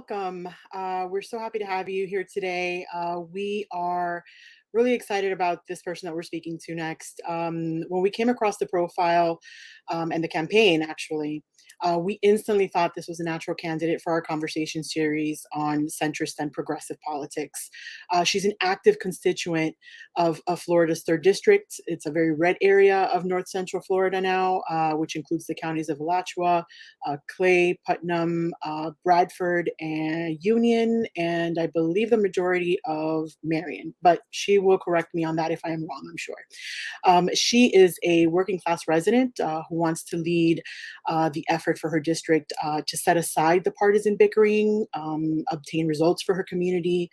welcome. We're so happy to have you here today. We are really excited about this person that we're speaking to next. When we came across the profile and the campaign, actually, we instantly thought this was a natural candidate for our conversation series on centrist and progressive politics. She's an active constituent of Florida's third district. It's a very red area of North Central Florida now, which includes the counties of Alachua, Clay, Putnam, Bradford, and Union, and I believe the majority of Marion. But she will correct me on that if I am wrong, I'm sure. She is a working class resident who wants to lead the effort for her district to set aside the partisan bickering, obtain results for her community,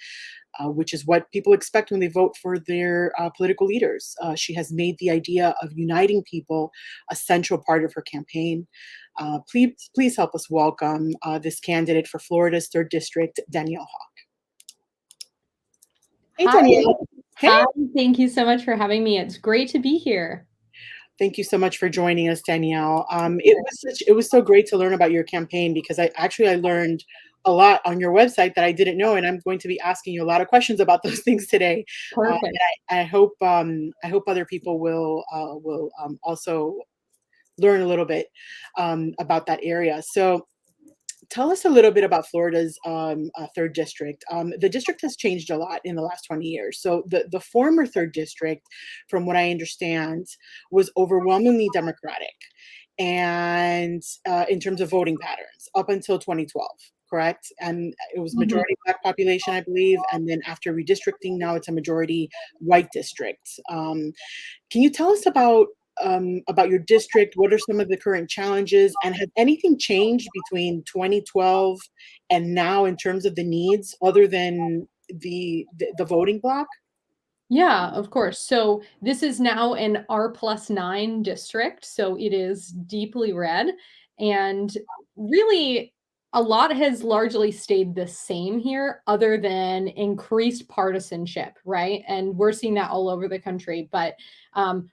which is what people expect when they vote for their political leaders. She has made the idea of uniting people a central part of her campaign. Please help us welcome this candidate for Florida's third district, Danielle Hawk. Hey, Hi. Danielle. Hey. Hi, thank you so much for having me. It's great to be here. Thank you so much for joining us, Danielle. It was so great to learn about your campaign because I learned a lot on your website that I didn't know, and I'm going to be asking you a lot of questions about those things today. Perfect. I hope other people will also learn a little bit about that area. So tell us a little bit about Florida's third district. The district has changed a lot in the last 20 years. So the former third district, from what I understand, was overwhelmingly Democratic, and in terms of voting patterns, up until 2012. Correct? And it was majority Black population, I believe. And then after redistricting, now it's a majority white district. Can you tell us about your district? What are some of the current challenges? And has anything changed between 2012 and now in terms of the needs other than the voting block? Yeah, of course. So this is now an R+9 district. So it is deeply red. And really, a lot has largely stayed the same here, other than increased partisanship, right? And we're seeing that all over the country. But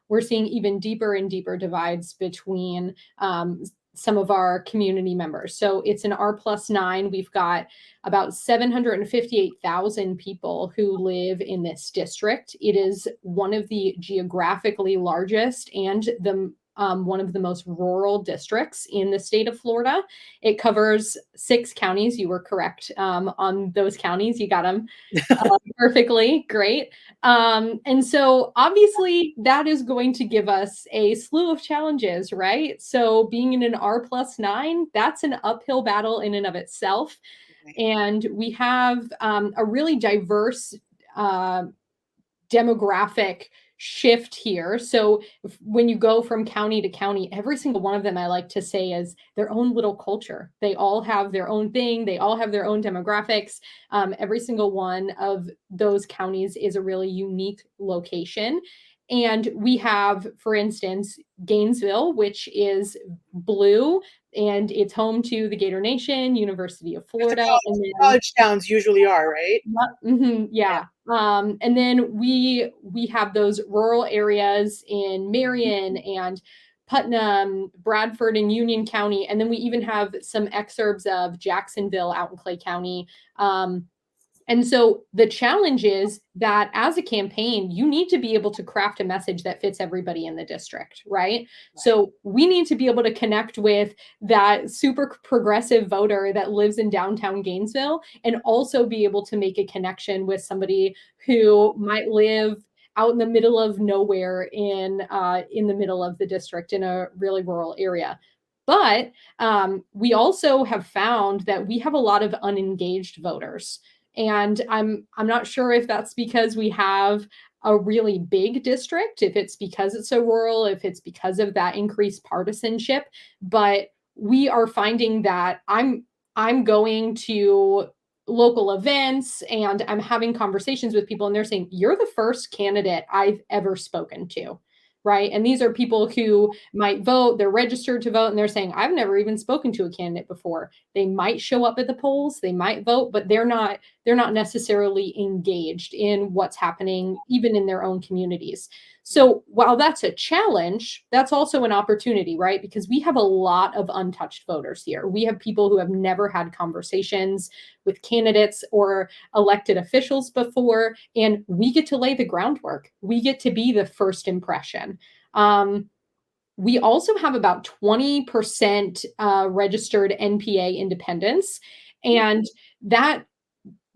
we're seeing even deeper and deeper divides between some of our community members. So it's an R+9. We've got about 758,000 people who live in this district. It is one of the geographically largest and the one of the most rural districts in the state of Florida. It covers 6 counties. You were correct on those counties. You got them perfectly. Great. And so obviously that is going to give us a slew of challenges, right? So being in an R+9, that's an uphill battle in and of itself. And we have a really diverse demographic shift here. So when you go from county to county, every single one of them, I like to say, is their own little culture. They all have their own thing. They all have their own demographics. Every single one of those counties is a really unique location. And we have, for instance, Gainesville, which is blue, and it's home to the Gator Nation, University of Florida. College towns usually are, right? Yeah. And then we have those rural areas in Marion and Putnam, Bradford, and Union County. And then we even have some exurbs of Jacksonville out in Clay County. And so the challenge is that as a campaign, you need to be able to craft a message that fits everybody in the district, right? So we need to be able to connect with that super progressive voter that lives in downtown Gainesville, and also be able to make a connection with somebody who might live out in the middle of nowhere in the middle of the district in a really rural area. But we also have found that we have a lot of unengaged voters. And I'm not sure if that's because we have a really big district, if it's because it's so rural, if it's because of that increased partisanship, but we are finding that I'm going to local events and I'm having conversations with people, and they're saying, "You're the first candidate I've ever spoken to." Right. And these are people who might vote, they're registered to vote, and they're saying, "I've never even spoken to a candidate before." They might show up at the polls, they might vote, but they're not they're not necessarily engaged in what's happening even in their own communities. So while that's a challenge, that's also an opportunity, right? Because we have a lot of untouched voters here. We have people who have never had conversations with candidates or elected officials before, and we get to lay the groundwork. We get to be the first impression. We also have about 20% registered NPA independents, and that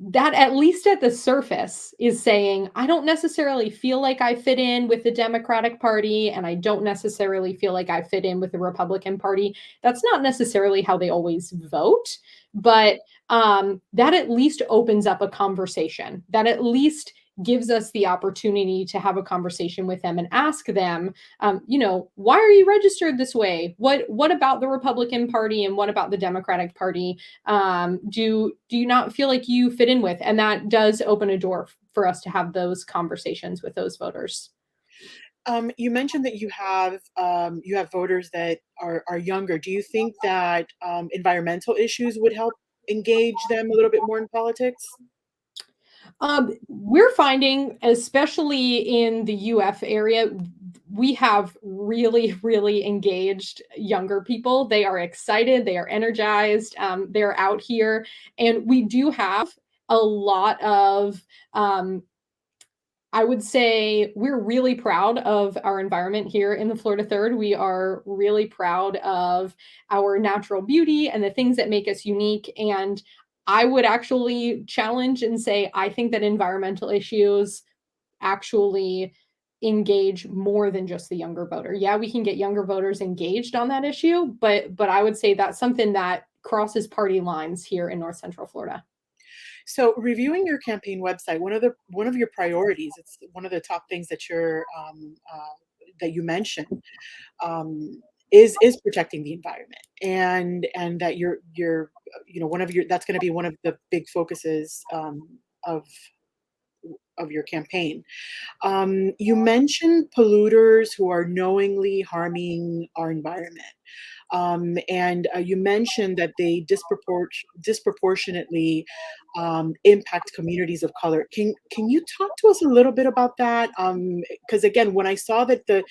that at least at the surface is saying, I don't necessarily feel like I fit in with the Democratic Party, and I don't necessarily feel like I fit in with the Republican Party. That's not necessarily how they always vote, but that at least opens up a conversation. That at least gives us the opportunity to have a conversation with them and ask them, why are you registered this way? What about the Republican Party and what about the Democratic Party do you not feel like you fit in with? And that does open a door for us to have those conversations with those voters. You mentioned that you have voters that are younger. Do you think that environmental issues would help engage them a little bit more in politics? We're finding, especially in the UF area, we have really, really engaged younger people. They are excited, they are energized, they're out here, and we do have a lot of I would say we're really proud of our environment here in the Florida Third. We are really proud of our natural beauty and the things that make us unique. And I would actually challenge and say, I think that environmental issues actually engage more than just the younger voter. Yeah, we can get younger voters engaged on that issue, but I would say that's something that crosses party lines here in North Central Florida. So, reviewing your campaign website, one of your priorities, it's one of the top things that you mentioned, is protecting the environment, and that you're one of your that's going to be one of the big focuses of of your campaign. You mentioned polluters who are knowingly harming our environment. And you mentioned that they disproportionately impact communities of color. Can you talk to us a little bit about that? Because again, when I saw that the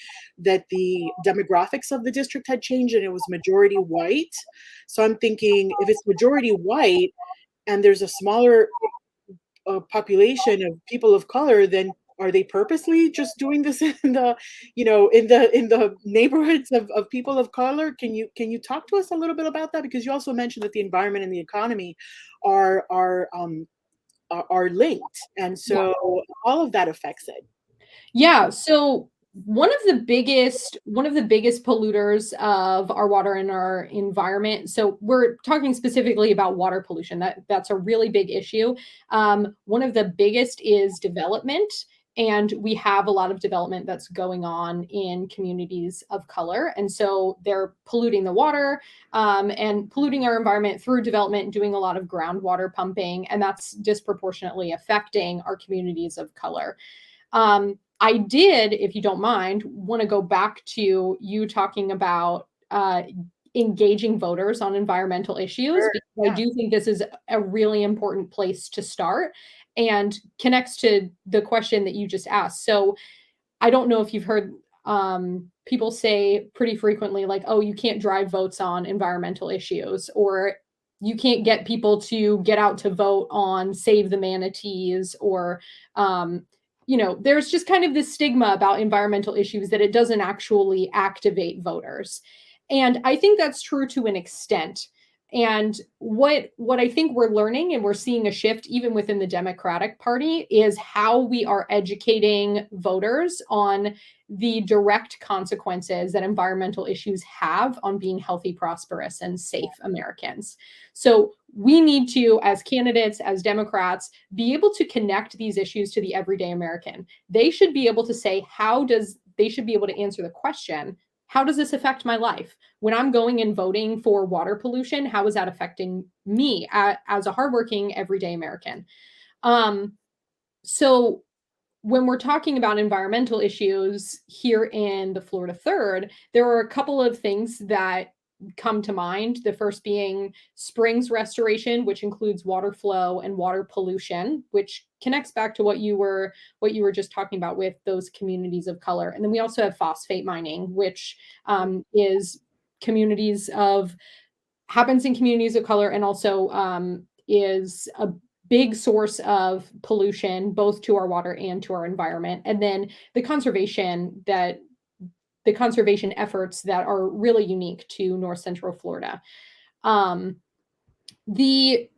demographics of the district had changed and it was majority white, so I'm thinking if it's majority white and there's a smaller population of people of color, then are they purposely just doing this in the, in the neighborhoods of people of color? Can you talk to us a little bit about that? Because you also mentioned that the environment and the economy are are um are linked, and Yeah. so all of that affects it. Yeah, so one of the biggest polluters of our water and our environment. So we're talking specifically about water pollution. That's a really big issue. One of the biggest is development, and we have a lot of development that's going on in communities of color, and so they're polluting the water and polluting our environment through development, and doing a lot of groundwater pumping, and that's disproportionately affecting our communities of color. I did, if you don't mind, want to go back to you talking about engaging voters on environmental issues, Sure. because I Yeah. do think this is a really important place to start and connects to the question that you just asked. So I don't know if you've heard people say pretty frequently, like, oh, you can't drive votes on environmental issues, or you can't get people to get out to vote on save the manatees, or, there's just kind of this stigma about environmental issues that it doesn't actually activate voters. And I think that's true to an extent. And what I think we're learning, and we're seeing a shift even within the Democratic Party, is how we are educating voters on the direct consequences that environmental issues have on being healthy, prosperous, and safe Americans. So we need to, as candidates, as Democrats, be able to connect these issues to the everyday American. They should be able to say, they should be able to answer the question, how does this affect my life? When I'm going and voting for water pollution, how is that affecting me as a hardworking everyday American? Um, so when we're talking about environmental issues here in the Florida Third, there are a couple of things that come to mind. The first being springs restoration, which includes water flow and water pollution, which connects back to what you were just talking about with those communities of color. And then we also have phosphate mining, which is communities of happens in communities of color, and also is a big source of pollution both to our water and to our environment. And then the conservation efforts that are really unique to North Central Florida. Um, the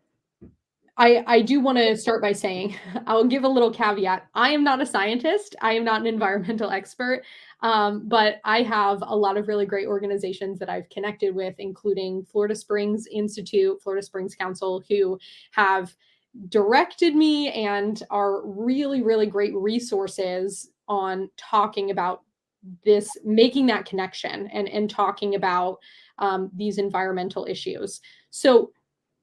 I do want to start by saying I'll give a little caveat. I am not a scientist. I am not an environmental expert, but I have a lot of really great organizations that I've connected with, including Florida Springs Institute, Florida Springs Council, who have directed me and are really, really great resources on talking about this, making that connection and talking about these environmental issues. So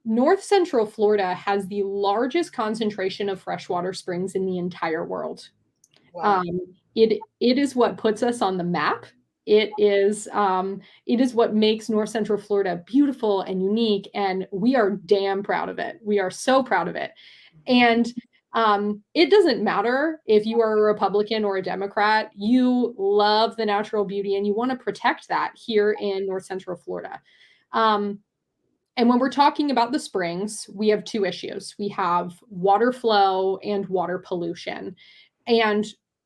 North Central Florida has the largest concentration of freshwater springs in the entire world. Wow. Um, it is what puts us on the map. It is what makes North Central Florida beautiful and unique, and we are damn proud of it. We are so proud of it. And it doesn't matter if you are a Republican or a Democrat, you love the natural beauty and you want to protect that here in North Central Florida. Um, and when we're talking about the springs, we have two issues. We have water flow and water pollution. And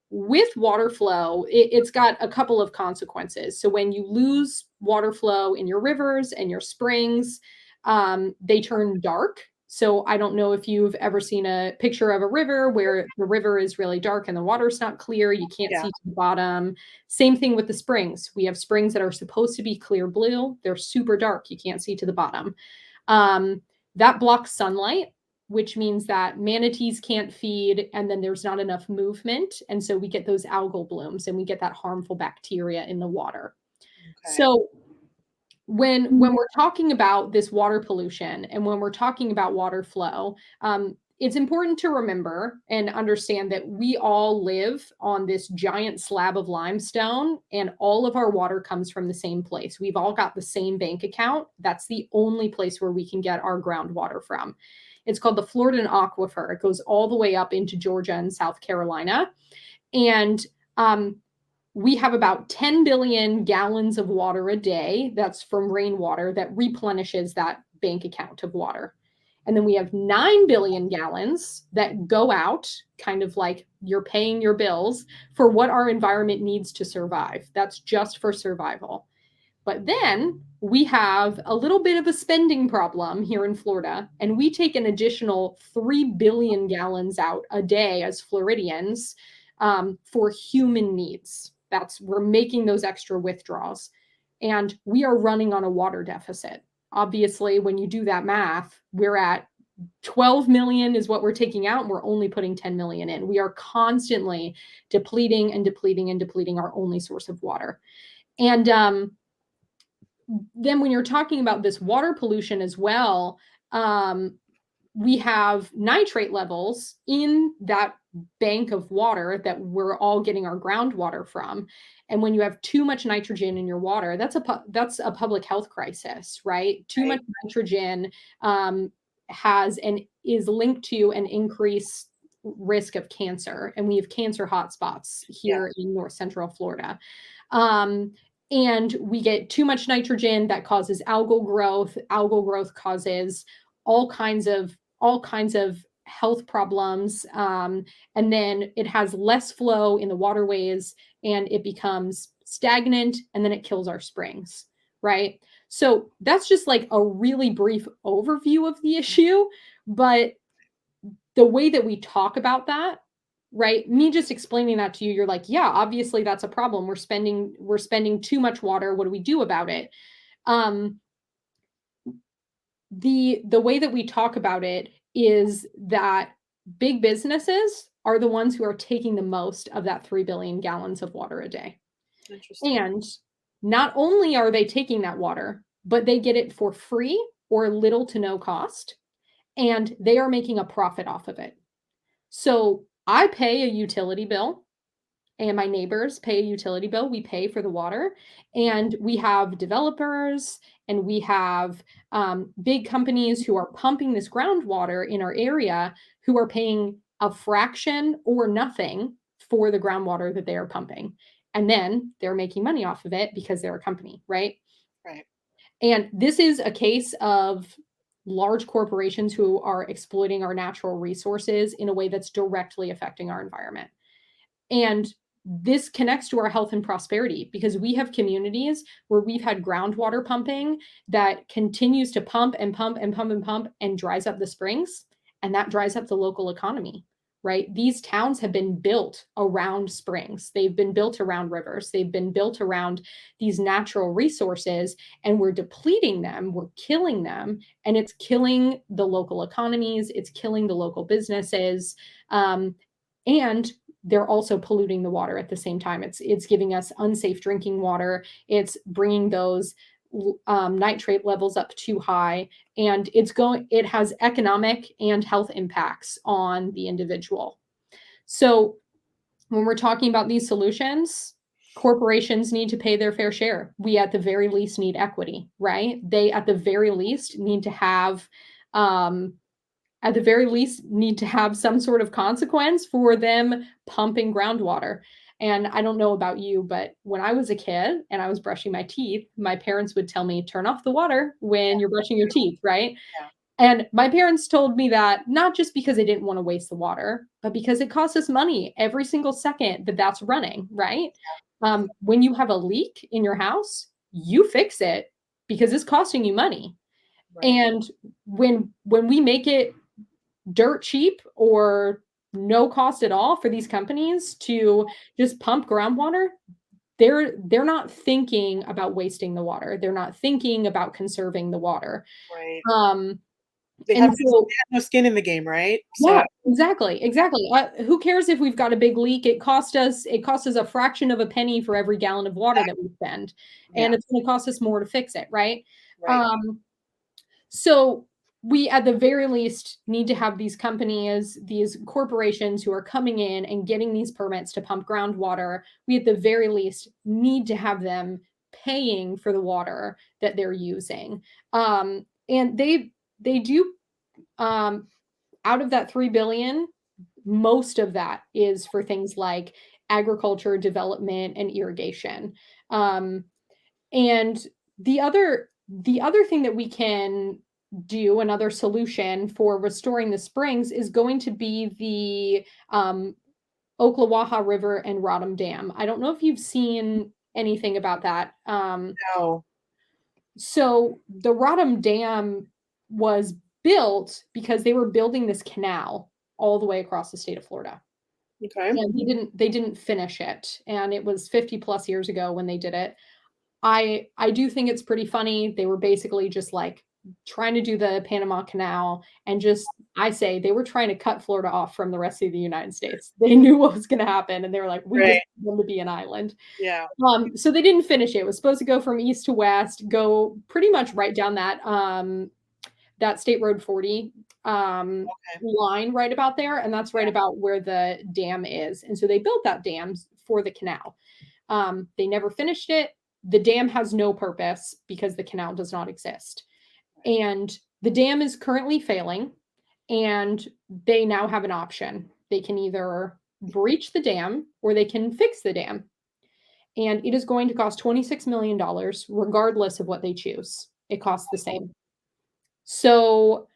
with water flow, it's got a couple of consequences. So when you lose water flow in your rivers and your springs, they turn dark. So I don't know if you've ever seen a picture of a river where the river is really dark and the water's not clear. You can't Yeah. see to the bottom. Same thing with the springs. We have springs that are supposed to be clear blue. They're super dark. You can't see to the bottom. Um, that blocks sunlight, which means that manatees can't feed, and then there's not enough movement. And so we get those algal blooms and we get that harmful bacteria in the water. Okay. So when we're talking about this water pollution and when we're talking about water flow, it's important to remember and understand that we all live on this giant slab of limestone, and all of our water comes from the same place. We've all got the same bank account. That's the only place where we can get our groundwater from. It's called the Floridan Aquifer. It goes all the way up into Georgia and South Carolina. And we have about 10 billion gallons of water a day that's from rainwater that replenishes that bank account of water. And then we have 9 billion gallons that go out, kind of like you're paying your bills for what our environment needs to survive. That's just for survival. But then we have a little bit of a spending problem here in Florida, and we take an additional 3 billion gallons out a day as Floridians for human needs. We're making those extra withdrawals. And we are running on a water deficit. Obviously, when you do that math, we're at 12 million is what we're taking out, and we're only putting 10 million in. We are constantly depleting and depleting and depleting our only source of water. And then when you're talking about this water pollution as well, we have nitrate levels in that bank of water that we're all getting our groundwater from. And when you have too much nitrogen in your water, that's a public health crisis, right? Too Right. much nitrogen has and is linked to an increased risk of cancer, and we have cancer hotspots Yeah. here in North Central Florida. Um, and we get too much nitrogen that causes algal growth. Algal growth causes all kinds of health problems. And then it has less flow in the waterways and it becomes stagnant, and then it kills our springs, right? So that's just like a really brief overview of the issue. But the way that we talk about that, right? Me just explaining that to you, you're like, yeah, obviously that's a problem. We're spending too much water. What do we do about it? Um, the way that we talk about it is that big businesses are the ones who are taking the most of that 3 billion gallons of water a day. Interesting. And not only are they taking that water, but they get it for free or little to no cost, and they are making a profit off of it. So I pay a utility bill and my neighbors pay a utility bill. We pay for the water, and we have developers and we have big companies who are pumping this groundwater in our area who are paying a fraction or nothing for the groundwater that they are pumping. And then they're making money off of it because they're a company, right? Right. And this is a case of large corporations who are exploiting our natural resources in a way that's directly affecting our environment. And this connects to our health and prosperity because we have communities where we've had groundwater pumping that continues to pump and pump and pump and pump and dries up the springs. And that dries up the local economy, right? These towns have been built around springs, they've been built around rivers, they've been built around these natural resources, and we're depleting them, we're killing them, and it's killing the local economies, it's killing the local businesses. And they're also polluting the water at the same time. It's giving us unsafe drinking water. It's bringing those nitrate levels up too high, and it has economic and health impacts on the individual. So when we're talking about these solutions, corporations need to pay their fair share. We at the very least need equity, right? They at the very least need to have some sort of consequence for them pumping groundwater. And I don't know about you, but when I was a kid and I was brushing my teeth, my parents would tell me, turn off the water when you're brushing your teeth, right? Yeah. And my parents told me that not just because they didn't want to waste the water, but because it costs us money every single second that's running, right? When you have a leak in your house, you fix it because it's costing you money. Right. And when we make it dirt cheap or no cost at all for these companies to just pump groundwater, they're not thinking about wasting the water. They're not thinking about conserving the water. Right. Um, They and have so, no skin in the game, right? So yeah, exactly. Who cares if we've got a big leak? It costs us a fraction of a penny for every gallon of water that we spend, yeah, and it's going to cost us more to fix it, right? right. Um, So we, at the very least, need to have these companies, these corporations who are coming in and getting these permits to pump groundwater. We, at the very least, need to have them paying for the water that they're using. And they do, um, out of that 3 billion, most of that is for things like agriculture, development, and irrigation. Um, and the other thing that we can do, another solution for restoring the springs, is going to be the Ocklawaha River and Rodham Dam. I don't know if you've seen anything about that. No. So the Rodham Dam was built because they were building this canal all the way across the state of Florida. Okay. And they didn't finish it. And it was 50 plus years ago when they did it. I do think it's pretty funny. They were basically just like trying to do the Panama Canal, and just, I say they were trying to cut Florida off from the rest of the United States. They knew what was going to happen, and they were like, we just Right. want them to be an island. Yeah. So they didn't finish it. It was supposed to go from east to west, go pretty much right down that State Road 40 Okay. line right about there, and that's right Yeah. about where the dam is. And so they built that dam for the canal. They never finished it. The dam has no purpose because the canal does not exist. And the dam is currently failing, and they now have an option. They can either breach the dam or they can fix the dam. And it is going to cost $26 million, regardless of what they choose. It costs the same. So,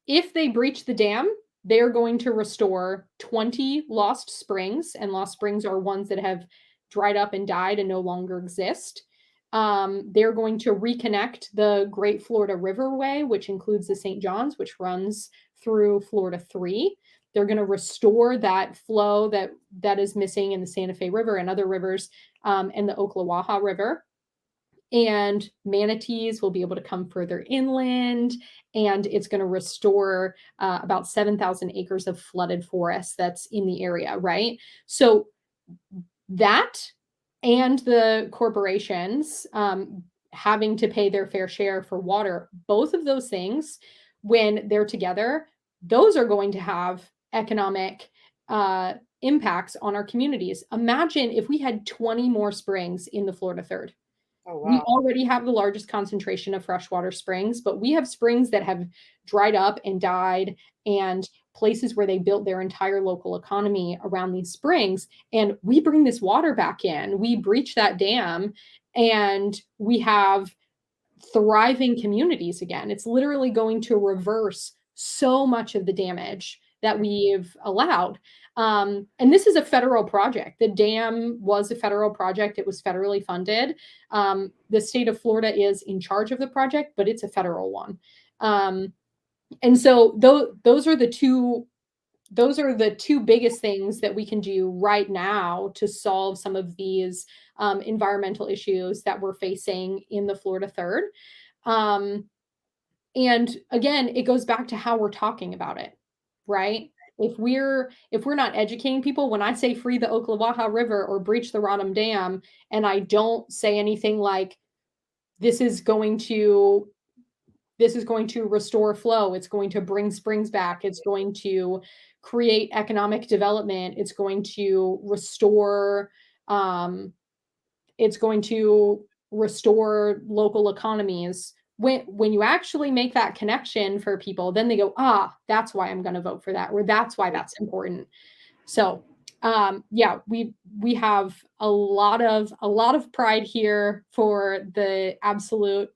if they breach the dam, they're going to restore 20 lost springs, and lost springs are ones that have dried up and died and no longer exist. They're going to reconnect the Great Florida Riverway, which includes the St. Johns, which runs through Florida 3. They're going to restore that flow that is missing in the Santa Fe River and other rivers, and the Ocklawaha River. And manatees will be able to come further inland, and it's going to restore about 7,000 acres of flooded forest that's in the area, right? So that, and the corporations having to pay their fair share for water, both of those things, when they're together, those are going to have economic impacts on our communities. Imagine if we had 20 more springs in the Florida Third. Oh, We wow. already have the largest concentration of freshwater springs, but we have springs that have dried up and died, and places where they built their entire local economy around these springs. And we bring this water back in, we breach that dam, and we have thriving communities again. It's literally going to reverse so much of the damage that we've allowed. And this is a federal project. The dam was a federal project, it was federally funded. The state of Florida is in charge of the project, but it's a federal one. And so those are the two biggest things that we can do right now to solve some of these environmental issues that we're facing in the Florida Third. Um, and again, it goes back to how we're talking about it, right? If we're not educating people, when I say free the Ocklawaha River or breach the Rodham Dam, and I don't say anything like this is going to this is going to restore flow, it's going to bring springs back, it's going to create economic development, it's going to restore um, it's going to restore local economies. When you actually make that connection for people, then they go, ah, that's why I'm going to vote for that, or that's why that's important. So yeah, we have a lot of pride here for the absolute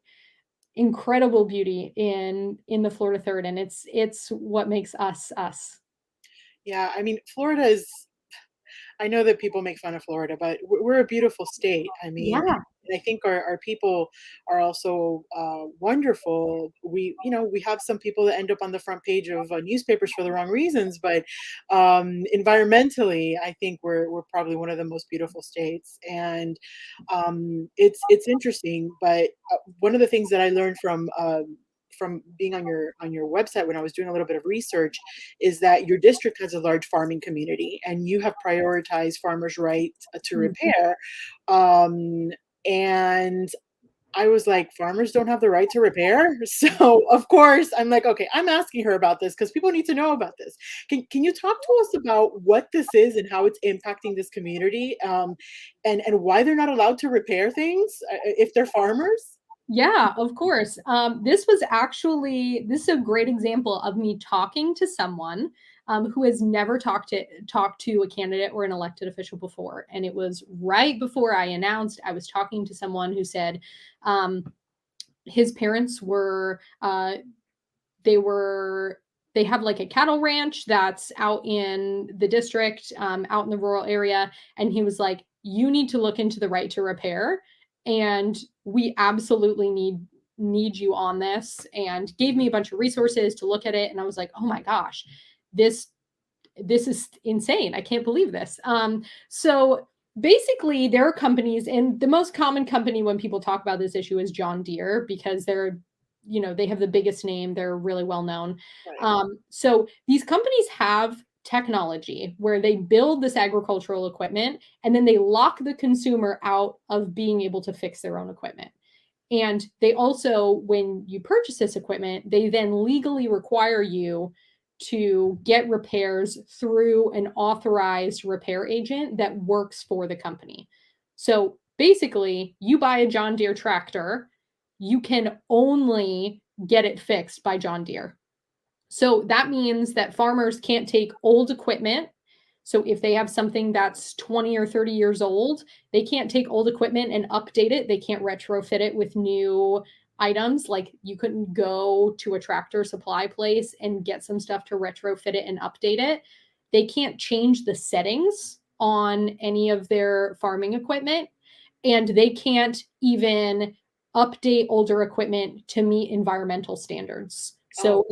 incredible beauty in the Florida Third, and it's what makes us us. Yeah, I mean, Florida is, I know that people make fun of Florida, but we're a beautiful state. I mean, Yeah. and I think our people are also wonderful. We have some people that end up on the front page of newspapers for the wrong reasons, but environmentally, I think we're probably one of the most beautiful states. And it's interesting. But one of the things that I learned from being on your website when I was doing a little bit of research is that your district has a large farming community and you have prioritized farmers' right to Mhm. repair. Um, and I was like, farmers don't have the right to repair. So of course I'm like, okay, I'm asking her about this because people need to know about this. Can you talk to us about what this is and how it's impacting this community, and why they're not allowed to repair things if they're farmers? Yeah, of course. This is a great example of me talking to someone who has never talked to a candidate or an elected official before, and it was right before I announced. I was talking to someone who said um, his parents were they have like a cattle ranch that's out in the district, out in the rural area. And he was like, you need to look into the right to repair. And we absolutely need you on this, and gave me a bunch of resources to look at it. And I was like, oh my gosh, this this is insane. I can't believe this. So basically, there are companies, and the most common company when people talk about this issue is John Deere, because they have the biggest name, they're really well known. Right. So these companies have technology where they build this agricultural equipment and then they lock the consumer out of being able to fix their own equipment. And they also, when you purchase this equipment, they then legally require you to get repairs through an authorized repair agent that works for the company. So basically, you buy a John Deere tractor, you can only get it fixed by John Deere. So that means that farmers can't take old equipment. So if they have something that's 20 or 30 years old, they can't take old equipment and update it. They can't retrofit it with new items. Like, you couldn't go to a tractor supply place and get some stuff to retrofit it and update it. They can't change the settings on any of their farming equipment, and they can't even update older equipment to meet environmental standards. Oh, So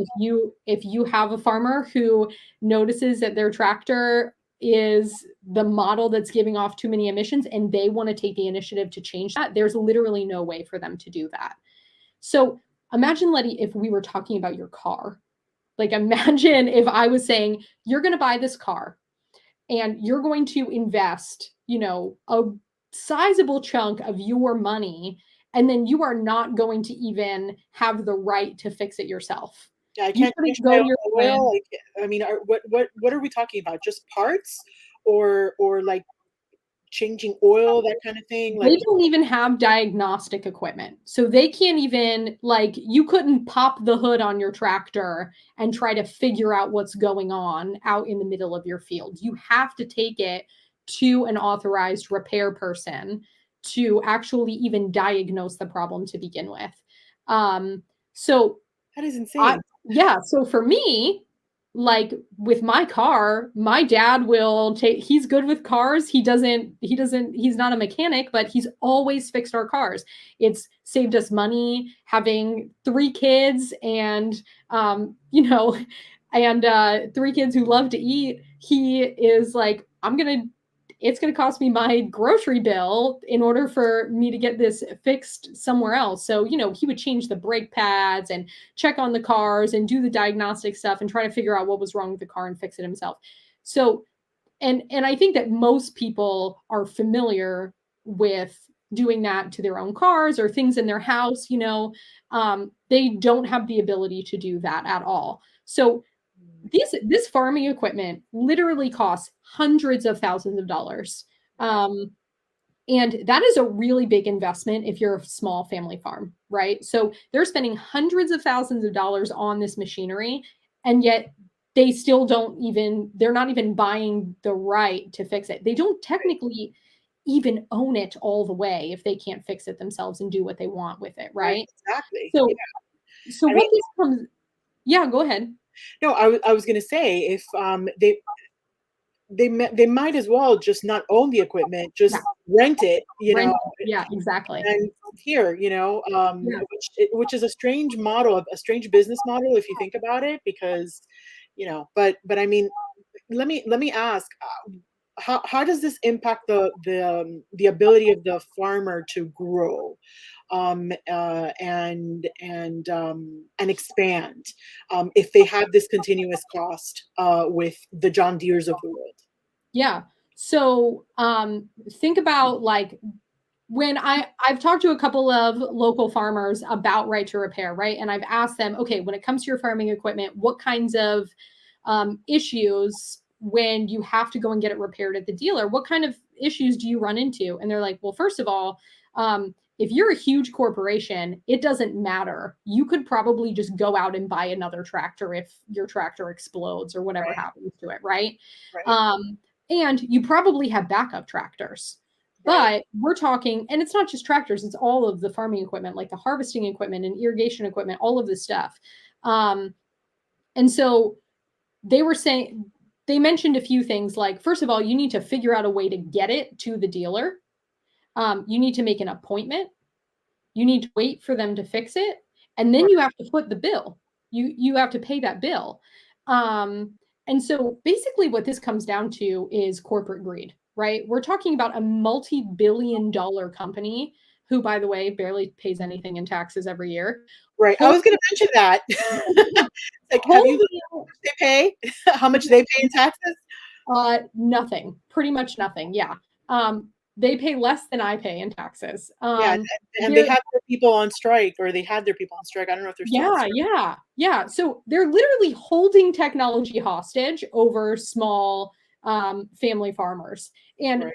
if you have a farmer who notices that their tractor is the model that's giving off too many emissions and they want to take the initiative to change that, there's literally no way for them to do that. So imagine, Letty, if we were talking about your car. Like, imagine if I was saying, you're going to buy this car and you're going to invest, a sizable chunk of your money, and then you are not going to even have the right to fix it yourself. yeah, I You can't change couldn't my go own your oil. friend. Like, I mean, what are we talking about? Just parts, or like changing oil, that kind of thing? Like, They don't even have diagnostic equipment. So they can't even, like, you couldn't pop the hood on your tractor and try to figure out what's going on out in the middle of your field. You have to take it to an authorized repair person to actually even diagnose the problem to begin with. So that is I insane. yeah, so for me, like with my car, my dad will take he's good with cars. He's not a mechanic, but he's always fixed our cars. It's saved us money having 3 kids and you know, and 3 kids who love to eat. He is like, it's going to cost me my grocery bill in order for me to get this fixed somewhere else. So, he would change the brake pads and check on the cars and do the diagnostic stuff and try to figure out what was wrong with the car and fix it himself. So, and I think that most people are familiar with doing that to their own cars or things in their house. They don't have the ability to do that at all. So this farming equipment literally costs hundreds of thousands of dollars. Um, and that is a really big investment if you're a small family farm, right? So they're spending hundreds of thousands of dollars on this machinery, and yet they still they're not even buying the right to fix it. They don't technically even own it all the way if they can't fix it themselves and do what they want with it, Right, right? exactly. So, Yeah. so I mean, what this comes, yeah, go ahead. no, I was gonna say if they might as well just not own the equipment, Yeah, just rent it, rent. Yeah, exactly. and here, Yeah. which is a strange model, a strange business model if you think about it, because, but I mean, let me ask, how does this impact the ability of the farmer to grow, and expand, if they have this continuous cost, with the John Deeres of the world? Yeah. So think about like when I've talked to a couple of local farmers about right to repair, right? And I've asked them, okay, when it comes to your farming equipment, what kinds of issues when you have to go and get it repaired at the dealer, what kind of issues do you run into? And they're like, well, first of all, if you're a huge corporation, it doesn't matter. You could probably just go out and buy another tractor if your tractor explodes or whatever Right, happens to it, right? right, Um, and you probably have backup tractors. right. But we're talking, and it's not just tractors, it's all of the farming equipment, like the harvesting equipment and irrigation equipment, all of this stuff. And so they were saying, they mentioned a few things like, first of all, you need to figure out a way to get it to the dealer. You need to make an appointment. You need to wait for them to fix it, and then Right. you have to foot the bill. You have to pay that bill. Um, and so basically what this comes down to is corporate greed, right? We're talking about a multi-billion dollar company who, by the way, barely pays anything in taxes every year. Right. I Hold, was gonna mention that. Like, have you holding looked at how much they pay? How much they pay in taxes? nothing, pretty much nothing. Yeah. They pay less than I pay in taxes. Yeah, and they They're have their people on strike, or they had their people on strike. I don't know if they're still on Yeah, strike. yeah, yeah. So they're literally holding technology hostage over small family farmers. And Right,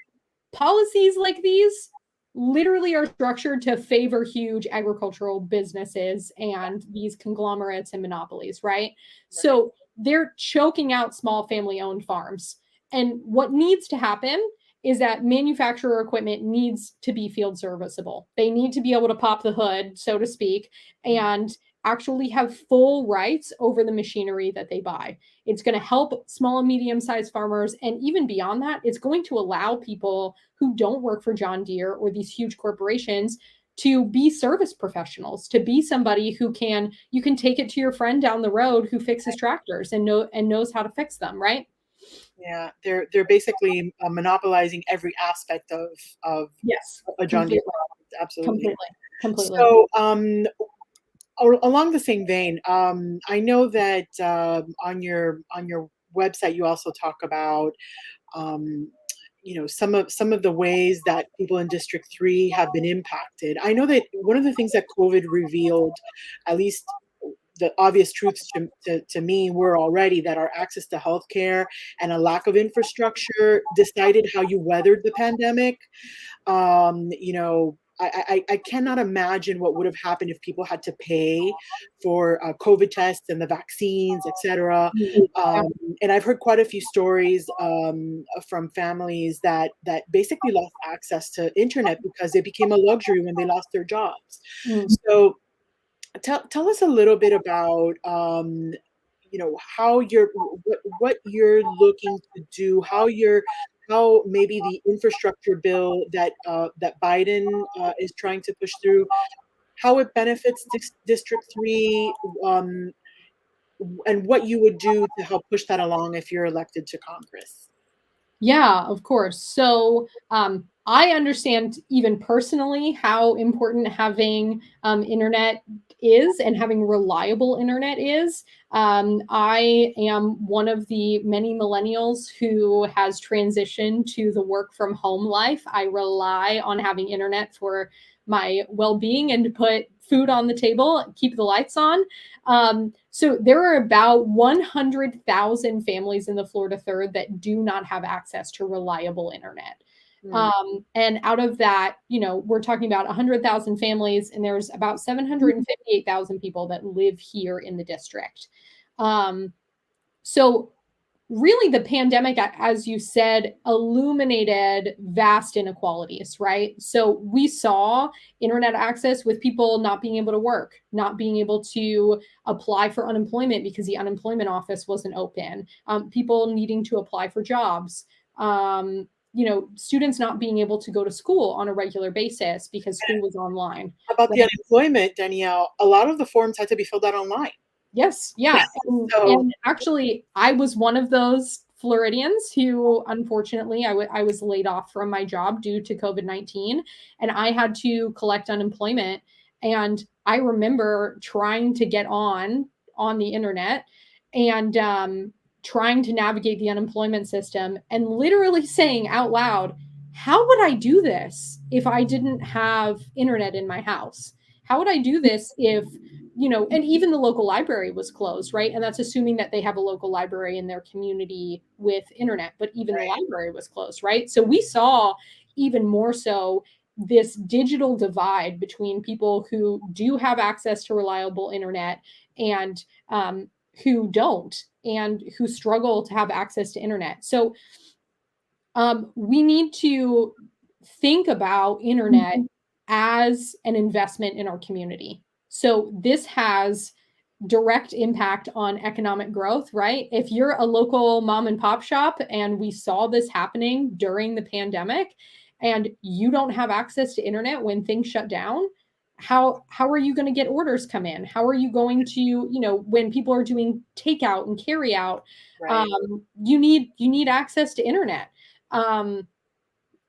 policies like these literally are structured to favor huge agricultural businesses and these conglomerates and monopolies, right? right. So they're choking out small family owned farms. And what needs to happen is that manufacturer equipment needs to be field serviceable. They need to be able to pop the hood, so to speak, Mhm. and actually have full rights over the machinery that they buy. It's going to help small and medium sized farmers. And even beyond that, it's going to allow people who don't work for John Deere or these huge corporations to be service professionals, to be somebody you can take it to your friend down the road who fixes tractors and knows how to fix them, right? Yeah, they're basically, monopolizing every aspect of Yes, a John Deere completely, product, absolutely. completely, completely. So, along the same vein, I know that, on your website, you also talk about, um, some of the ways that people in District 3 have been impacted. I know that one of the things that COVID revealed, at least the obvious truths to me were already that our access to healthcare and a lack of infrastructure decided how you weathered the pandemic. You know, I cannot imagine what would have happened if people had to pay for COVID tests and the vaccines, etc. Yeah. Um, and I've heard quite a few stories from families that basically lost access to internet because it became a luxury when they lost their jobs. Mm. So tell us a little bit about you know how you're what you're looking to do, how maybe the infrastructure bill that Biden is trying to push through, how it benefits District 3, um, and what you would do to help push that along if you're elected to Congress. Yeah, of course. So I understand even personally how important having internet is and having reliable internet is. I am one of the many millennials who has transitioned to the work from home life. I rely on having internet for my well being and to put food on the table, keep the lights on. So there are about 100,000 families in the Florida Third that do not have access to reliable internet. Mm, And out of that, you know, we're talking about 100,000 families, and there's about 758,000 people that live here in the district. Um, so really the pandemic, as you said, illuminated vast inequalities, right? So we saw internet access with people not being able to work, not being able to apply for unemployment because the unemployment office wasn't open, people needing to apply for jobs, you know, students not being able to go to school on a regular basis because school was online. about the Right? unemployment, Danielle, a lot of the forms had to be filled out online. Yes, yeah, So and actually, I was one of those Floridians who, unfortunately, I was laid off from my job due to COVID-19, and I had to collect unemployment, and I remember trying to get on the internet and, trying to navigate the unemployment system and literally saying out loud, "How would I do this if I didn't have internet in my house? How would I do this if," you know, and even the local library was closed, right? And that's assuming that they have a local library in their community with internet, but even the right, library was closed, right? So we saw even more so this digital divide between people who do have access to reliable internet and who don't, and who struggle to have access to internet. So we need to think about internet as an investment in our community. So this has direct impact on economic growth, right? If you're a local mom and pop shop and we saw this happening during the pandemic and you don't have access to internet when things shut down, how are you going to get orders come in? How are you going to, you know, when people are doing takeout and carry out, right, you need access to internet. Um,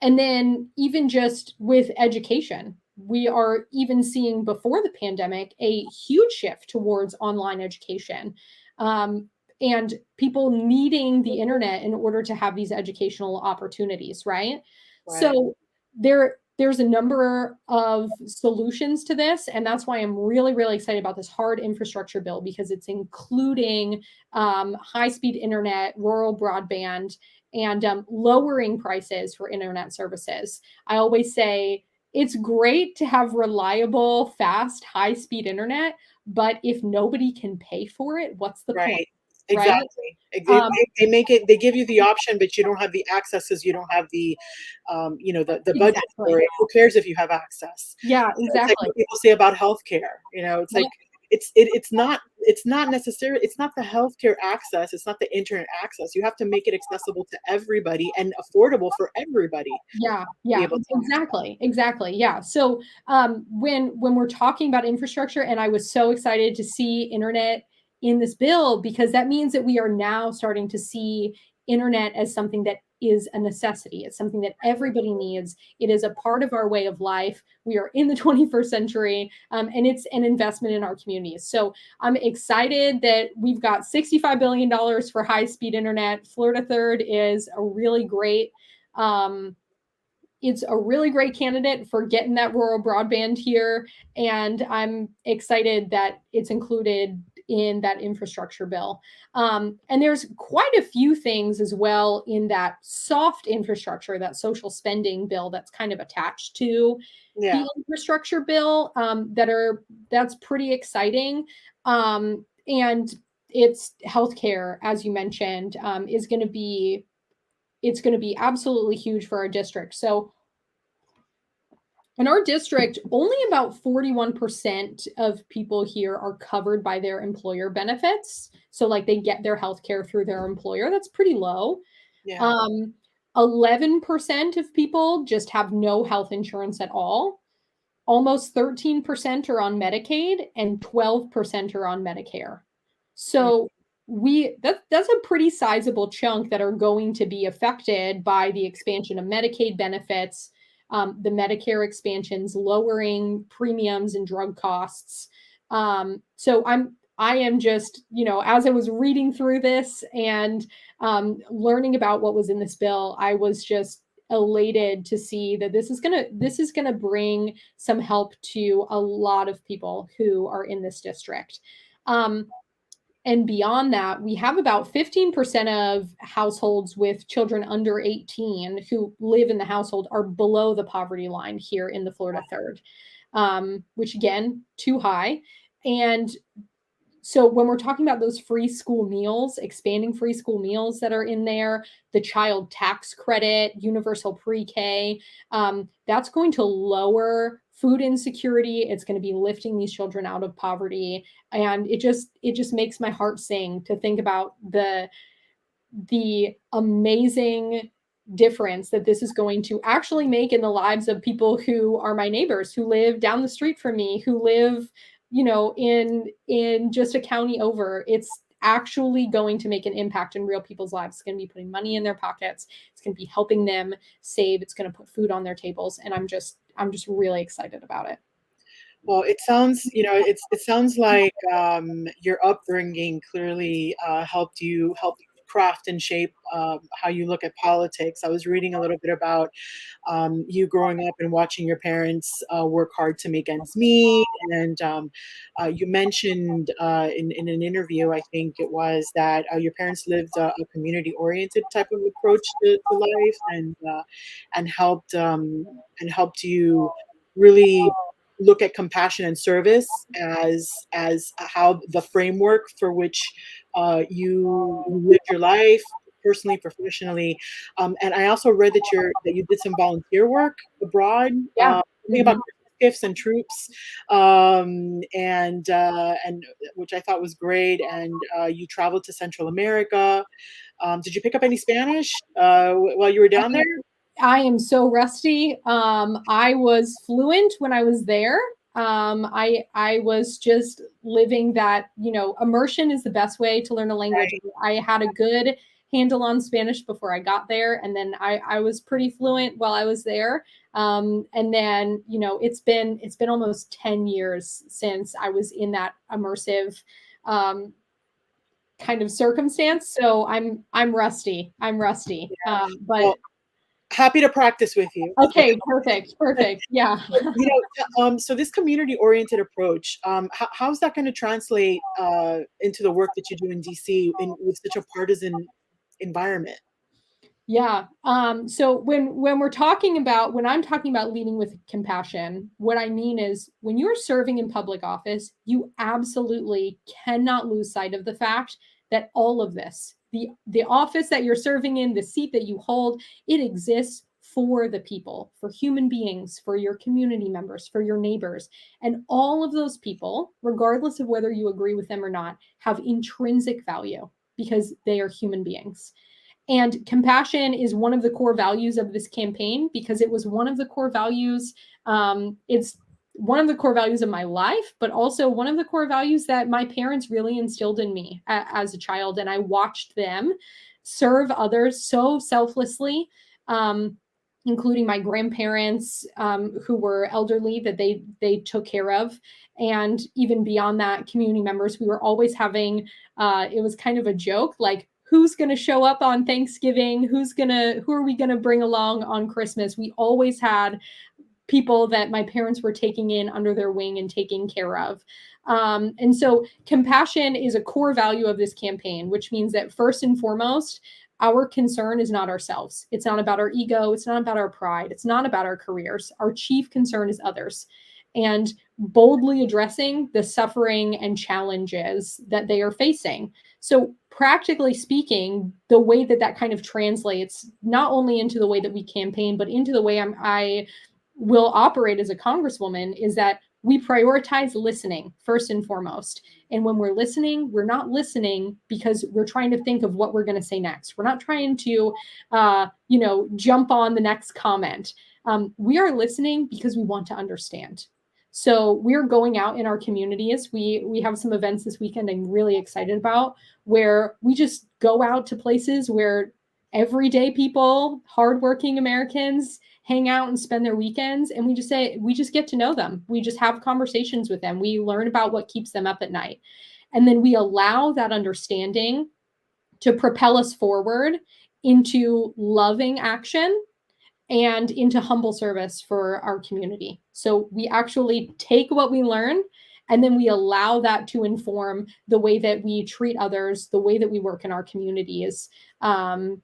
and then even just with education, we are even seeing before the pandemic a huge shift towards online education, um, and people needing the internet in order to have these educational opportunities, right? right. So there's a number of solutions to this, and that's why I'm really really excited about this hard infrastructure bill because it's including high speed internet, rural broadband, and lowering prices for internet services. I always say it's great to have reliable, fast, high speed internet, but if nobody can pay for it, what's the point? Right, Right? exactly. Um, They make it, they give you the option, but you don't have the access 'cause you don't have the, you know, the budget for exactly. it. Who cares if you have access? Yeah, It's like exactly. what people say about healthcare, you know, it's like Yep, it's not necessary, it's not the healthcare access, it's not the internet access. You have to make it accessible to everybody and affordable for everybody yeah, to be yeah, able to access. exactly, exactly, yeah. So, when we're talking about infrastructure, and I was so excited to see internet in this bill because that means that we are now starting to see internet as something that is a necessity. It's something that everybody needs. It is a part of our way of life. We are in the 21st century, and it's an investment in our communities. So I'm excited that we've got $65 billion for high speed internet. Florida Third is a really great um, it's a really great candidate for getting that rural broadband here, and I'm excited that it's included in that infrastructure bill. And there's quite a few things as well in that soft infrastructure, that social spending bill that's kind of attached to Yeah. the infrastructure bill, that's pretty exciting. And it's healthcare, as you mentioned, is going to be it's going to be absolutely huge for our district. So in our district, only about 41% of people here are covered by their employer benefits. So like they get their health care through their employer. That's pretty low. Yeah. Um, 11% of people just have no health insurance at all. Almost 13% are on Medicaid and 12% are on Medicare. So that's a pretty sizable chunk that are going to be affected by the expansion of Medicaid benefits, the Medicare expansions, lowering premiums and drug costs. So I am just, as I was reading through this and learning about what was in this bill, I was just elated to see that this is gonna bring some help to a lot of people who are in this district. And beyond that, we have about 15% of households with children under 18 who live in the household are below the poverty line here in the Florida Third, which again, too high. And so when we're talking about those free school meals, expanding free school meals that are in there, the child tax credit, universal pre-K, that's going to lower food insecurity. It's going to be lifting these children out of poverty, and it just makes my heart sing to think about the amazing difference that this is going to actually make in the lives of people who are my neighbors, who live down the street from me, who live, in just a county over. It's actually going to make an impact in real people's lives. It's going to be putting money in their pockets. It's going to be helping them save. It's going to put food on their tables. And I'm just really excited about it. Well, it sounds, it sounds like your upbringing clearly helped craft and shape how you look at politics. I was reading a little bit about you growing up and watching your parents work hard to make ends meet, and you mentioned in an interview, I think it was, that your parents lived a community-oriented type of approach to life, and helped you really look at compassion and service as how the framework for which you lived your life personally, professionally. And I also read that you did some volunteer work abroad, Yeah. something about gifts and troops, and which I thought was great. And you traveled to Central America. Did you pick up any Spanish while you were down there? I am so rusty. I was fluent when I was there. I was just living that, immersion is the best way to learn a language. I had a good handle on Spanish before I got there, and then I was pretty fluent while I was there. And then, it's been almost 10 years since I was in that immersive kind of circumstance. So I'm rusty. Yeah. But Well, happy to practice with you. okay, perfect. Yeah. So this community-oriented approach, how's that going to translate into the work that you do in DC with such a partisan environment? Yeah. So when I'm talking about leading with compassion, what I mean is when you're serving in public office, you absolutely cannot lose sight of the fact that all of this, the office that you're serving in, the seat that you hold, it exists for the people, for human beings, for your community members, for your neighbors. And all of those people, regardless of whether you agree with them or not, have intrinsic value because they are human beings. And compassion is one of the core values of this campaign because it was one of the core values. It's one of the core values of my life, but also one of the core values that my parents really instilled in me as a child. And I watched them serve others so selflessly, including my grandparents, who were elderly, that they took care of. And even beyond that, community members. We were always having, it was kind of a joke, like, who's going to show up on Thanksgiving? Who are we going to bring along on Christmas? We always had people that my parents were taking in under their wing and taking care of. And so compassion is a core value of this campaign, which means that first and foremost, our concern is not ourselves. It's not about our ego. It's not about our pride. It's not about our careers. Our chief concern is others, and boldly addressing the suffering and challenges that they are facing. So, practically speaking, the way that that kind of translates not only into the way that we campaign, but into the way I will operate as a congresswoman is that we prioritize listening first and foremost. And when we're listening, we're not listening because we're trying to think of what we're going to say next. We're not trying to, jump on the next comment. We are listening because we want to understand. So we're going out in our communities. We have some events this weekend I'm really excited about, where we just go out to places where everyday people, hardworking Americans, hang out and spend their weekends, and we just get to know them. We just have conversations with them. We learn about what keeps them up at night. And then we allow that understanding to propel us forward into loving action and into humble service for our community. So we actually take what we learn and then we allow that to inform the way that we treat others, the way that we work in our communities. And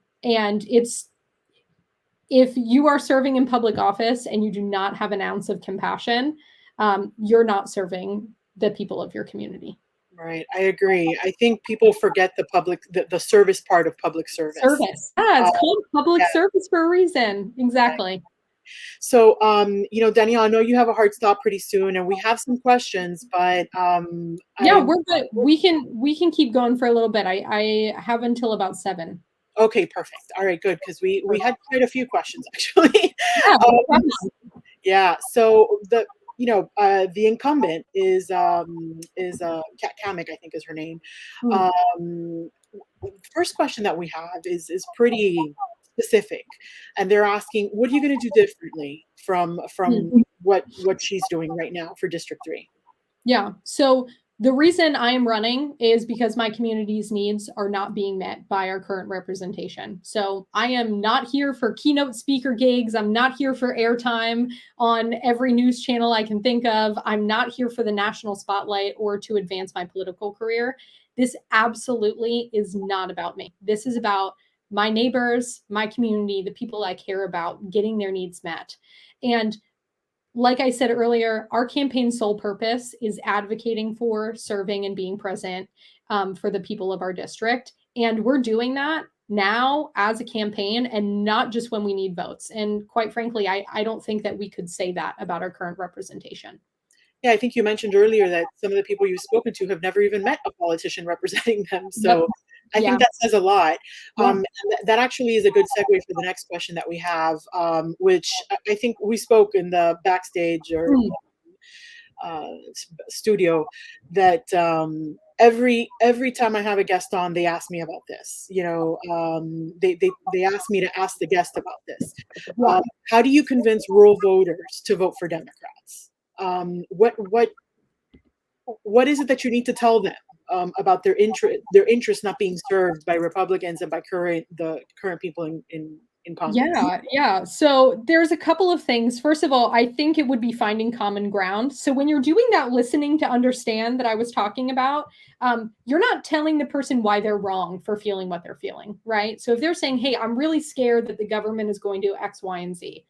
if you are serving in public office and you do not have an ounce of compassion, you're not serving the people of your community. Right. I agree. I think people forget the service part of public service. Service. Yeah, it's called public service for a reason. Exactly. So, Danielle, I know you have a hard stop pretty soon, and we have some questions, but we're good. We can keep going for a little bit. I have until about 7. Okay, perfect. All right, good, because we had quite a few questions actually. Yeah. So the incumbent is Cammack, I think is her name. First question that we have is pretty specific, and they're asking, what are you going to do differently from what she's doing right now for District 3? Yeah. So the reason I am running is because my community's needs are not being met by our current representation. So I am not here for keynote speaker gigs. I'm not here for airtime on every news channel I can think of. I'm not here for the national spotlight or to advance my political career. This absolutely is not about me. This is about my neighbors, my community, the people I care about, getting their needs met. And like I said earlier, our campaign's sole purpose is advocating for, serving, and being present for the people of our district. And we're doing that now as a campaign and not just when we need votes. And quite frankly, I don't think that we could say that about our current representation. Yeah, I think you mentioned earlier that some of the people you've spoken to have never even met a politician representing them. So I think that says a lot. And that actually is a good segue for the next question that we have, which I think we spoke in the backstage or studio that every time I have a guest on, they ask me about this. They ask me to ask the guest about this. How do you convince rural voters to vote for Democrats? What is it that you need to tell them about their interest not being served by Republicans and by the current people in Congress? Yeah. So there's a couple of things. First of all, I think it would be finding common ground. So when you're doing that listening to understand that I was talking about, you're not telling the person why they're wrong for feeling what they're feeling, right? So if they're saying, hey, I'm really scared that the government is going to do X, Y, and Z,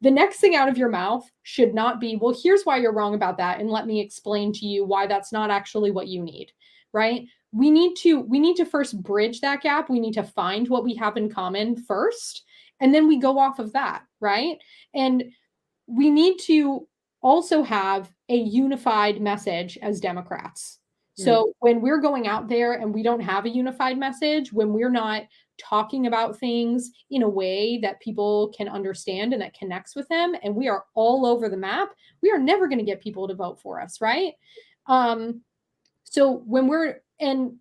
the next thing out of your mouth should not be, well, here's why you're wrong about that, and let me explain to you why that's not actually what you need, right? We need to first bridge that gap. We need to find what we have in common first, and then we go off of that, right? And we need to also have a unified message as Democrats. So when we're going out there and we don't have a unified message, when we're not talking about things in a way that people can understand and that connects with them, and we are all over the map, we are never going to get people to vote for us, right? So and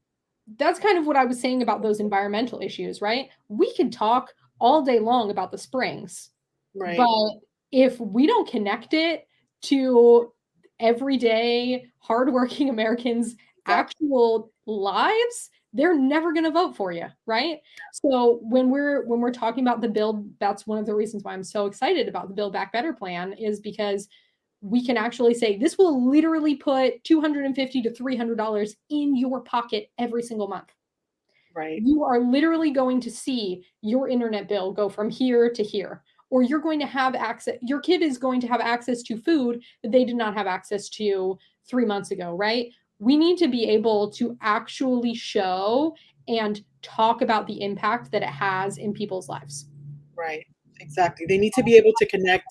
that's kind of what I was saying about those environmental issues, right? We can talk all day long about the springs, right? But if we don't connect it to everyday hardworking Americans' actual lives, they're never going to vote for you, right? So when we're talking about the Build, that's one of the reasons why I'm so excited about the Build Back Better plan, is because we can actually say this will literally put $250 to $300 in your pocket every single month. Right. You are literally going to see your internet bill go from here to here, or you're going to have access, your kid is going to have access to food that they did not have access to 3 months ago, right? We need to be able to actually show and talk about the impact that it has in people's lives. Right. Exactly. They need to be able to connect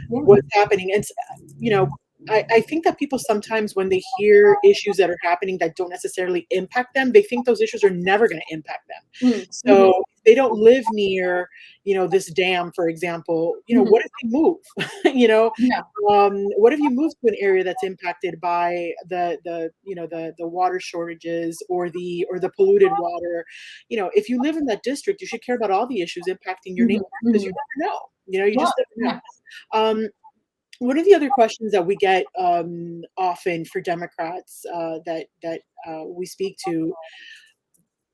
Yeah. what's happening. It's, you know, I think that people sometimes when they hear issues that are happening that don't necessarily impact them, they think those issues are never going to impact them. Mm, mhm, So if they don't live near, this dam, for example, mhm. what if they move? you know, Yeah. what if you move to an area that's impacted by the water shortages or the polluted water? If you live in that district, you should care about all the issues impacting your Mhm, neighbor because you mhm. never know. You Yeah, just never know. yeah. Um, one of the other questions that we get often for Democrats that we speak to,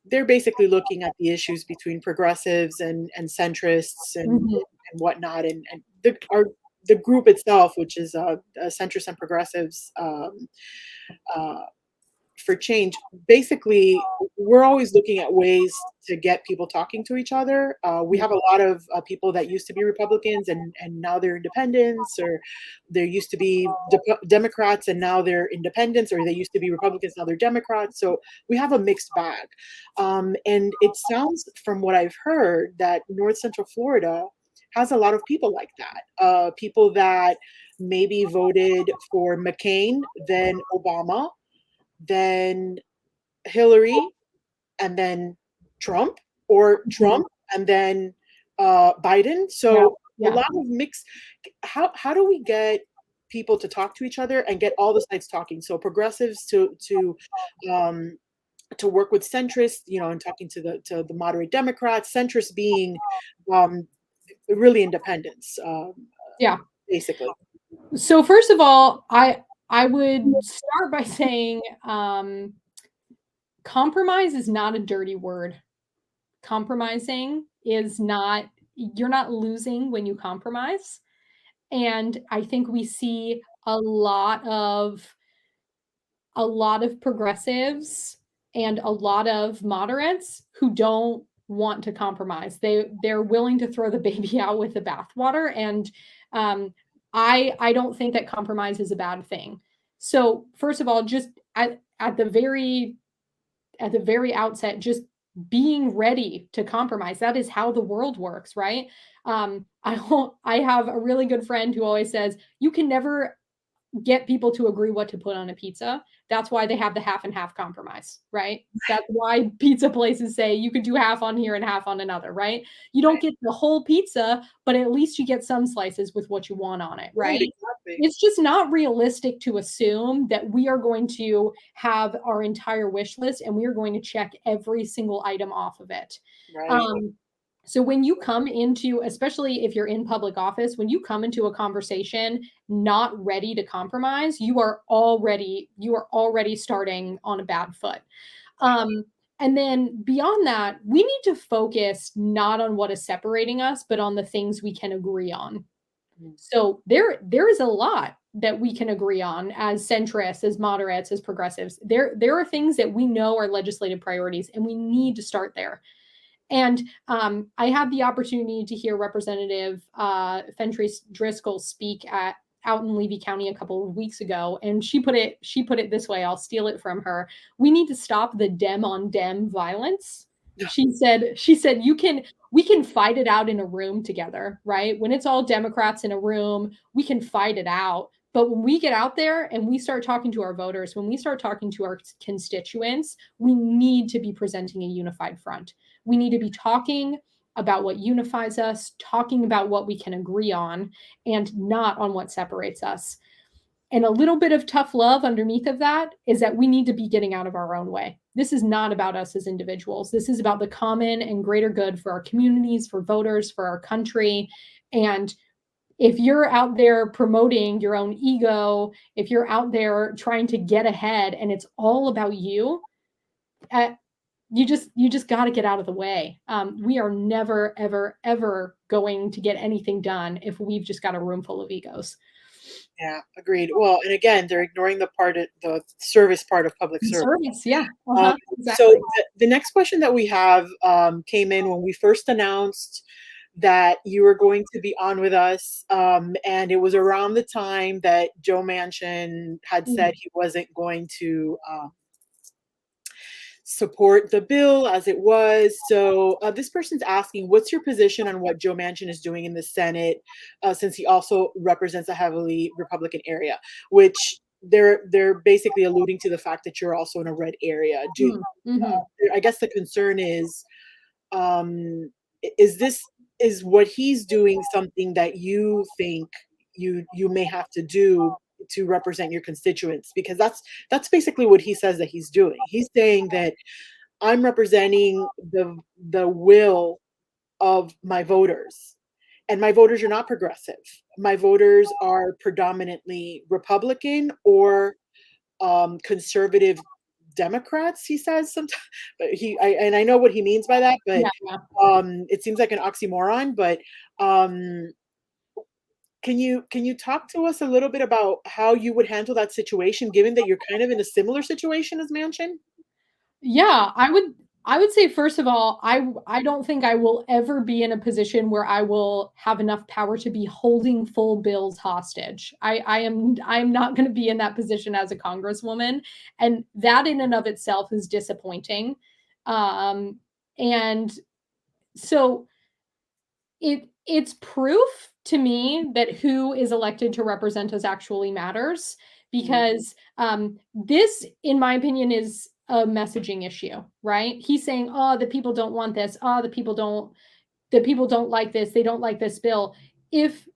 they're basically looking at the issues between progressives and centrists Mhm. and whatnot, and the group itself, which is centrists and progressives. Uh, for change. Basically, we're always looking at ways to get people talking to each other. We Yeah. have a lot of people that used to be Republicans and now they're independents, or there used to be Democrats and now they're independents, or they used to be Republicans, now they're Democrats. So we have a mixed bag. And it sounds from what I've heard that North Central Florida has a lot of people like that, people that maybe voted for McCain, then Obama, then Hillary, and then Trump, or Mhm. Trump and then Biden. Yeah, So a yeah. lot of mix. How do we get people to talk to each other and get all the sides talking? So progressives um, to work with centrists, and talking to the moderate Democrats, centrists being um, really independents, Yeah. basically. So first of all, I would start by saying, compromise is not a dirty word. Compromising is not, you're not losing when you compromise. And I think we see a lot of progressives and a lot of moderates who don't want to compromise. They're willing to throw the baby out with the bathwater, and um, I don't think that compromise is a bad thing. So first of all, just at the very outset, just being ready to compromise. That is how the world works, right? I have a really good friend who always says you can never get people to agree what to put on a pizza. That's why they have the half and half compromise, right? That's why pizza places say you could do half on here and half on another, right? You don't Right. get the whole pizza, but at least you get some slices with what you want on it, Right. right? Exactly. It's just not realistic to assume that we are going to have our entire wish list and we are going to check every single item off of it. Right. Um, so when you come into, especially if you're in public office, when you come into a conversation not ready to compromise, you are already starting on a bad foot. Um, and then beyond that, we need to focus not on what is separating us, but on the things we can agree on. Mm. So there is a lot that we can agree on as centrists, as moderates, as progressives. There are things that we know are legislative priorities, and we need to start there. And I had the opportunity to hear Representative Fentress Driscoll speak out in Levy County a couple of weeks ago, and she put it this way. I'll steal it from her. We need to stop the dem on dem violence. She said we can fight it out in a room together, right? When it's all Democrats in a room, we can fight it out. But when we get out there and we start talking to our voters, when we start talking to our constituents, we need to be presenting a unified front. We need to be talking about what unifies us, talking about what we can agree on, and not on what separates us. And a little bit of tough love underneath of that is that we need to be getting out of our own way. This is not about us as individuals. This is about the common and greater good for our communities, for voters, for our country. And if you're out there promoting your own ego, if you're out there trying to get ahead and it's all about you, uh, you just got to get out of the way. We are never, ever, ever going to get anything done if we've just got a room full of egos. Yeah, agreed. Well, and again, they're ignoring the service part of public service. Service, yeah, Um, so exactly. the next question that we have came in when we first announced that you were going to be on with us, and it was around the time that Joe Manchin had said Mm, he wasn't going to support the bill as it was. So this person's asking, what's your position on what Joe Manchin is doing in the Senate, since he also represents a heavily Republican area, which they're basically alluding to the fact that you're also in a red area. mm, mhm. I guess the concern um, is this is what he's doing something that you think you may have to do to represent your constituents, because that's basically what he says that he's doing. He's saying that I'm representing the will of my voters, and my voters are not progressive. My voters are predominantly Republican or conservative Democrats, he says sometimes. But and I know what he means by that, but Yeah, yeah. it seems like an oxymoron. But um, can you talk to us a little bit about how you would handle that situation, given that you're kind of in a similar situation as Manchin? Yeah, I would say first of all, I don't think I will ever be in a position where I will have enough power to be holding full bills hostage. I'm not going to be in that position as a congresswoman, and that in and of itself is disappointing. Um, and so it's proof to me that who is elected to represent us actually matters, Mhm. because this, in my opinion, is a messaging issue, right? He's saying, oh, the people don't want this, oh, the people don't like this, they don't like this bill. If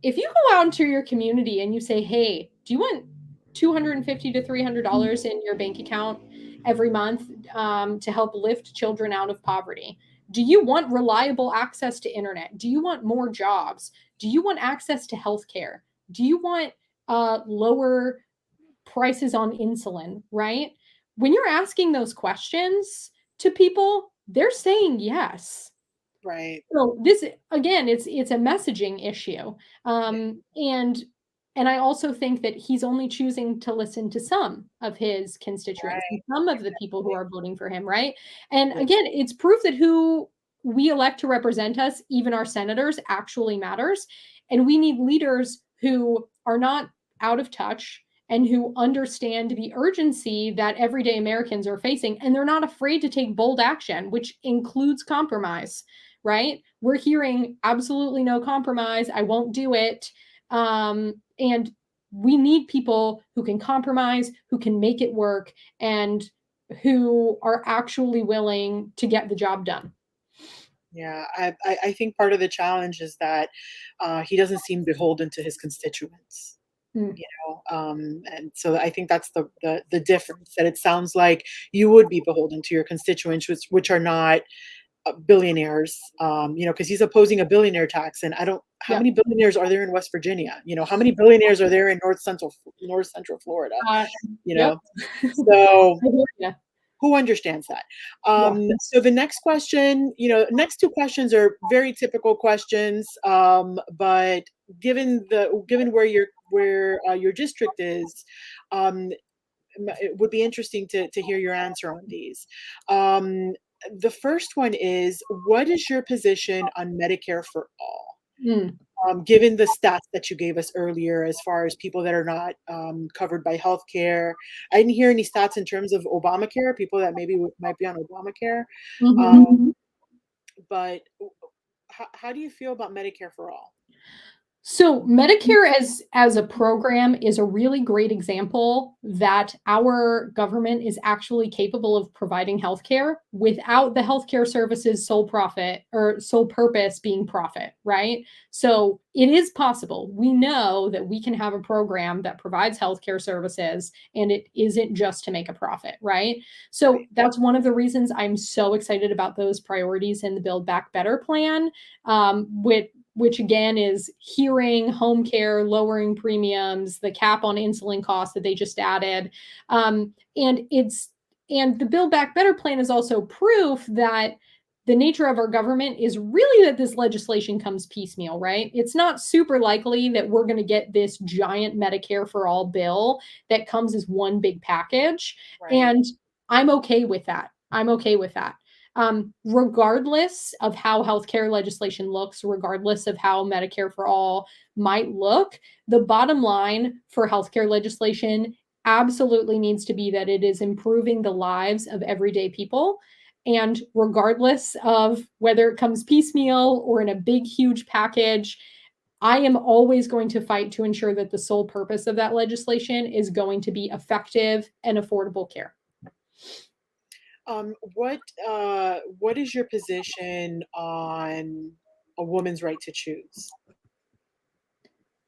you go out into your community and you say, hey, do you want $250 to $300 in your bank account every month, to help lift children out of poverty? Do you want reliable access to internet? Do you want more jobs? Do you want access to healthcare? Do you want lower prices on insulin? Right? When you're asking those questions to people, they're saying yes. Right. So this, again, it's a messaging issue, Yeah. and I also think that he's only choosing to listen to some of his constituents and Right. some of the people who Exactly. are voting for him, right? And Yeah. again, it's proof that who we elect to represent us, even our senators, actually matters. And we need leaders who are not out of touch and who understand the urgency that everyday Americans are facing, and they're not afraid to take bold action, which includes compromise, right? We're hearing absolutely no compromise. I won't do it. And we need people who can compromise, who can make it work, and who are actually willing to get the job done. Yeah, I think part of the challenge is that he doesn't seem beholden to his constituents, Mm, you and so I think that's the difference. That it sounds like you would be beholden to your constituents, which are not billionaires, because he's opposing a billionaire tax, and I don't. How yep. many billionaires are there in West Virginia? How many billionaires are there in North Central Florida? Uh, You yep. know, so I hear ya. who understands that? Yeah. So the next question, next two questions are very typical questions, but given where your district is, um, it would be interesting to hear your answer on these. Um, the first one is, what is your position on Medicare for all? Mm, Given the stats that you gave us earlier, as far as people that are not covered by healthcare, I didn't hear any stats in terms of Obamacare, people that maybe might be on Obamacare. mhm. Um, but how do you feel about Medicare for all? So Medicare as a program is a really great example that our government is actually capable of providing healthcare without the healthcare services sole profit or sole purpose being profit, right? So it is possible. We know that we can have a program that provides healthcare services and it isn't just to make a profit, right? So Right. that's one of the reasons I'm so excited about those priorities in the Build Back Better plan, which again is hearing home care, lowering premiums, the cap on insulin costs that they just added. And And the Build Back Better plan is also proof that the nature of our government is really that this legislation comes piecemeal, right? It's not super likely that we're going to get this giant Medicare for all bill that comes as one big package. Right. And I'm okay with that. I'm okay with that. Regardless of how healthcare legislation looks, regardless of how Medicare for all might look, the bottom line for healthcare legislation absolutely needs to be that it is improving the lives of everyday people. And regardless of whether it comes piecemeal or in a big, huge package, I am always going to fight to ensure that the sole purpose of that legislation is going to be effective and affordable care. What is your position on a woman's right to choose?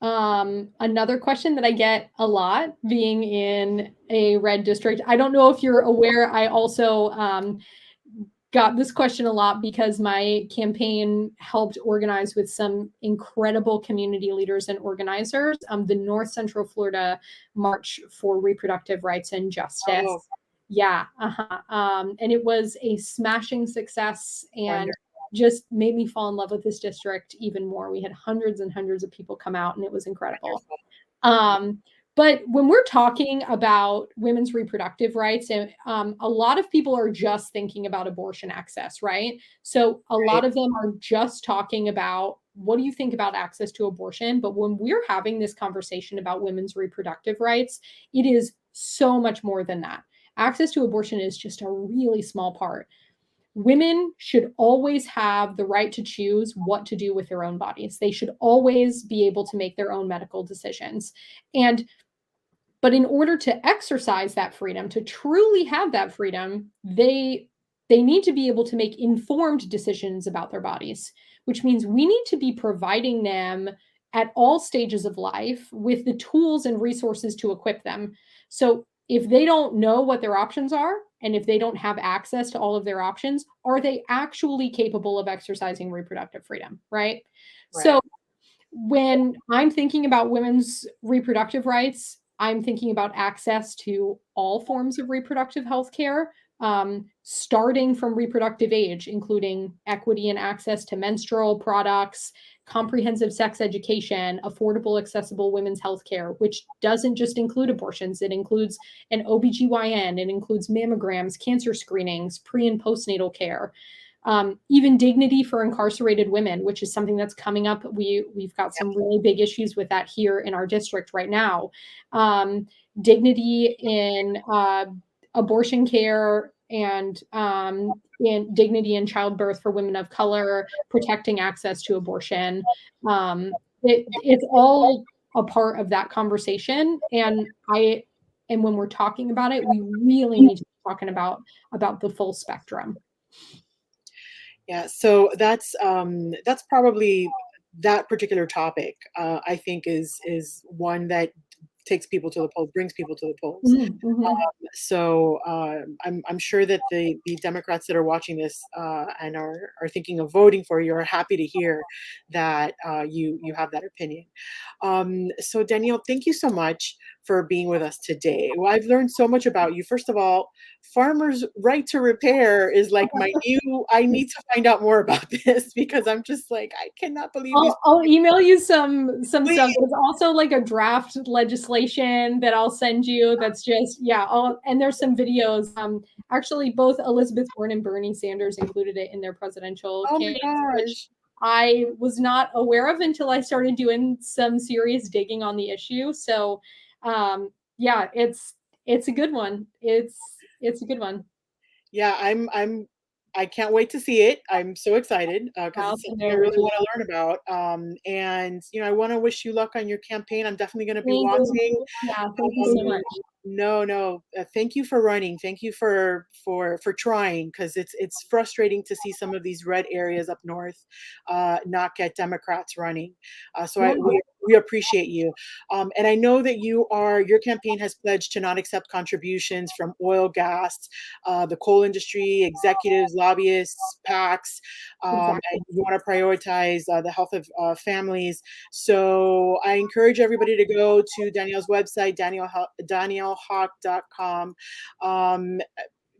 Another question that I get a lot being in a red district. I don't know if you're aware, I also got this question a lot because my campaign helped organize with some incredible community leaders and organizers the North Central Florida March for Reproductive Rights and Justice. Oh, Yeah, and it was a smashing success and wonderful. just made me fall in love with this district even more. We had hundreds and hundreds of people come out, and it was incredible. Um, but when we're talking about women's reproductive rights, and a lot of people are just thinking about abortion access, right? So a Right. lot of them are just talking about what do you think about access to abortion? But when we're having this conversation about women's reproductive rights, it is so much more than that. Access to abortion is just a really small part. Women should always have the right to choose what to do with their own bodies. They should always be able to make their own medical decisions. And but in order to exercise that freedom, to truly have that freedom, they need to be able to make informed decisions about their bodies, which means we need to be providing them at all stages of life with the tools and resources to equip them. So if they don't know what their options are, and if they don't have access to all of their options, are they actually capable of exercising reproductive freedom, right? Right. So when I'm thinking about women's reproductive rights, I'm thinking about access to all forms of reproductive health care, starting from reproductive age, including equity and access to menstrual products, comprehensive sex education, affordable, accessible women's health care, which doesn't just include abortions. It includes an OBGYN, it includes mammograms, cancer screenings, pre and postnatal care. Even dignity for incarcerated women, which is something that's coming up. We've got some really big issues with that here in our district right now. Dignity in abortion care and in dignity in childbirth for women of color, protecting access to abortion. It's all a part of that conversation, and when we're talking about it, we really need to be talking about the full spectrum. Yeah, so that's probably that particular topic, I think is one that takes people to the polls, brings people to the polls. Mhm, mhm. So I'm sure that the Democrats that are watching this and are thinking of voting for you are happy to hear that you have that opinion. So Danielle, thank you so much for being with us today. Well, I've learned so much about you. First of all, farmers' right to repair is like my new. I need to find out more about this because I'm just like I cannot believe these. I'll email you some stuff. Please. There's also like a draft legislation that I'll send you that's just yeah, and there's some videos. Actually both Elizabeth Warren and Bernie Sanders included it in their presidential Oh my candidates, which gosh. I was not aware of until I started doing some serious digging on the issue. So yeah, it's a good one. It's a good one. Yeah, I can't wait to see it. I'm so excited because I'll it's send something I it over really to you. want to learn about. And I want to wish you luck on your campaign. I'm definitely going to be Thank you. watching. Yeah, thank you so much. No, no. Thank you for running. Thank you for trying because it's frustrating to see some of these red areas up north not get Democrats running. So Yeah. we appreciate you. And I know that your campaign has pledged to not accept contributions from oil, gas, the coal industry, executives, lobbyists, PACs. Exactly. And you want to prioritize the health of families. So I encourage everybody to go to Danielle's website, daniellehawk.com.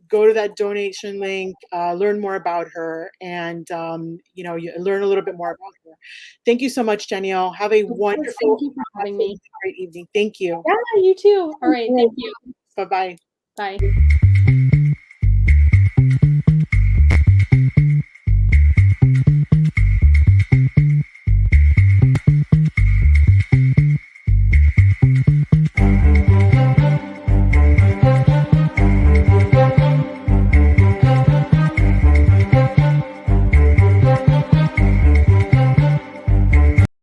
go to that donation link, learn more about her, and you learn a little bit more about her. Thank you so much, Danielle. Have a Of course, wonderful, thank you for having me. great evening. Thank you. Yeah, you too. All right, thank you. Bye bye. Bye.